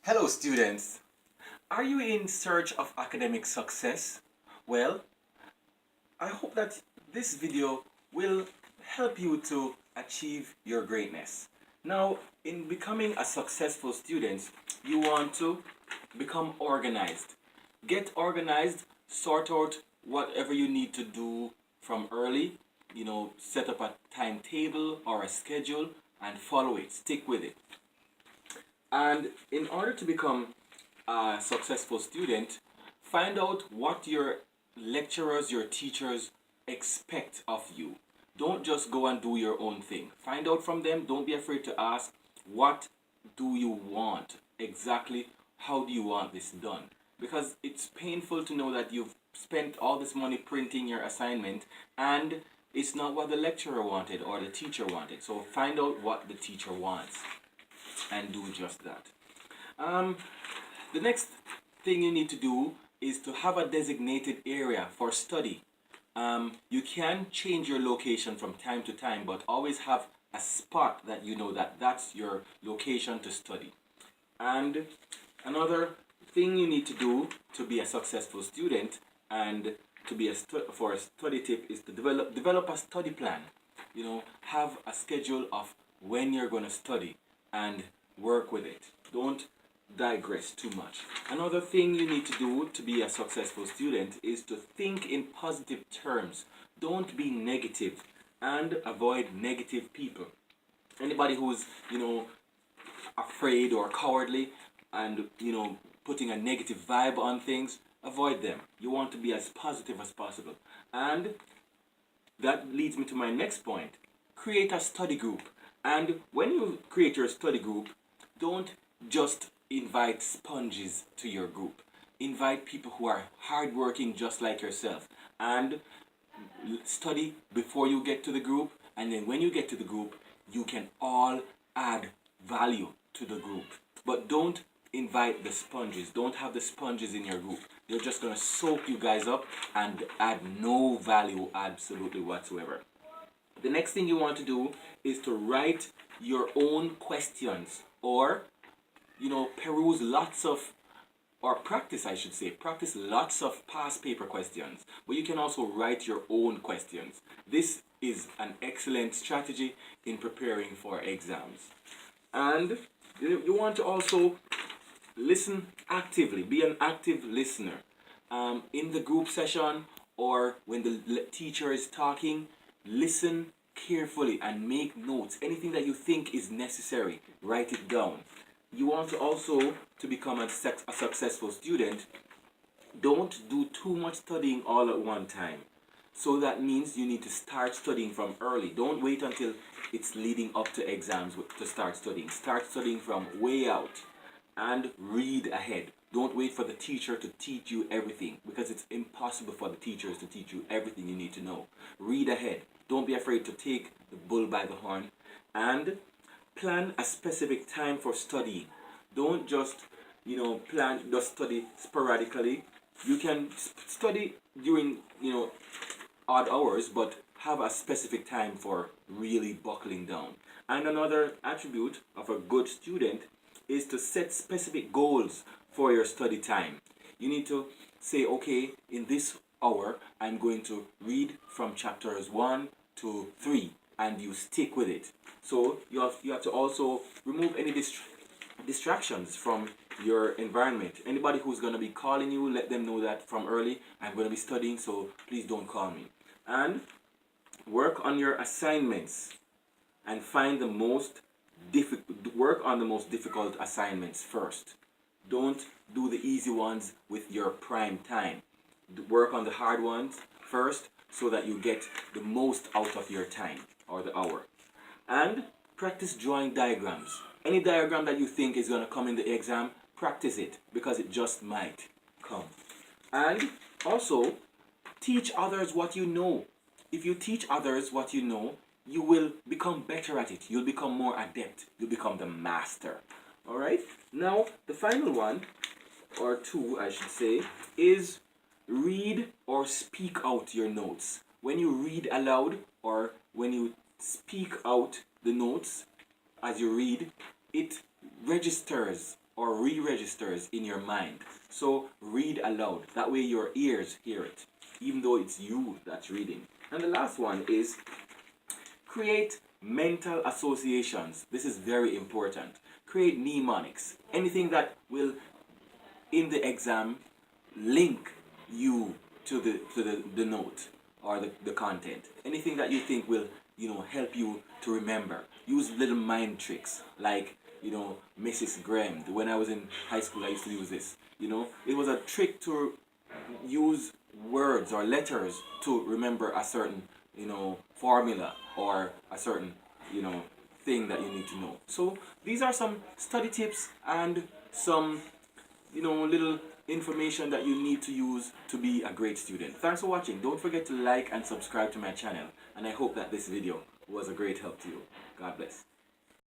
Hello students! Are you in search of academic success? Well, I hope that this video will help you to achieve your greatness. Now, in becoming a successful student, you want to become organized. Get organized, sort out whatever you need to do from early, set up a timetable or a schedule and follow it, stick with it. And in order to become a successful student, find out what your lecturers, your teachers expect of you. Don't just go and do your own thing. Find out from them. Don't be afraid to ask, what do you want? Exactly how do you want this done? Because it's painful to know that you've spent all this money printing your assignment and it's not what the lecturer wanted or the teacher wanted. So find out what the teacher wants and do just that. The next thing you need to do is to have a designated area for study. You can change your location from time to time, but always have a spot that you know that that's your location to study. And another thing you need to do to be a successful student and to be for a study tip is to develop a study plan. Have a schedule of when you're going to study and work with it. Don't digress too much. Another thing you need to do to be a successful student is to think in positive terms. Don't be negative and avoid negative people. Anybody who's, afraid or cowardly and, putting a negative vibe on things, avoid them. You want to be as positive as possible. And that leads me to my next point. Create a study group. And when you create your study group, don't just invite sponges to your group. Invite people who are hardworking just like yourself. And study before you get to the group. And then when you get to the group, you can all add value to the group. But don't invite the sponges. Don't have the sponges in your group. They're just going to soak you guys up and add no value absolutely whatsoever. The next thing you want to do is to write your own questions or, peruse lots of, or practice, I should say, practice lots of past paper questions. But you can also write your own questions. This is an excellent strategy in preparing for exams. And you want to also listen actively, be an active listener. In the group session or when the teacher is talking, listen carefully and make notes. Anything that you think is necessary, write it down. You want to also, to become a successful student, don't do too much studying all at one time. So that means you need to start studying from early. Don't wait until it's leading up to exams to start studying. Start studying from way out and read ahead. Don't wait for the teacher to teach you everything because it's impossible for the teachers to teach you everything you need to know. Read ahead. Don't be afraid to take the bull by the horn and plan a specific time for studying. Don't just, study sporadically. You can study during, odd hours, but have a specific time for really buckling down. And another attribute of a good student is to set specific goals for your study time. You need to say, okay, in this hour, I'm going to read from chapters 1 to 3, and you stick with it. So you have to also remove any distractions from your environment. Anybody who's going to be calling you, let them know that from early, I'm going to be studying, so please don't call me. And work on your assignments and find the most work on the most difficult assignments first. Don't do the easy ones with your prime time. Work on the hard ones first so that you get the most out of your time or the hour. And practice drawing diagrams. Any diagram that you think is going to come in the exam, practice it because it just might come. And also, teach others what you know. If you teach others what you know, you will become better at it. You'll become more adept. You'll become the master. Alright? Now, the final one, or two I should say, is read or speak out your notes. When you read aloud or when you speak out the notes as you read, it registers or re-registers in your mind. So read aloud. That way your ears hear it, even though it's you that's reading. And the last one is create mental associations. This is very important. Create mnemonics. Anything that will, in the exam, link you to the note or the content. Anything that you think will, help you to remember. Use little mind tricks like, Mrs. Graham. When I was in high school, I used to use this. It was a trick to use words or letters to remember a certain, formula or a certain, thing that you need to know. So these are some study tips and some, little information that you need to use to be a great student. Thanks for watching. Don't forget to like and subscribe to my channel. And I hope that this video was a great help to you. God bless.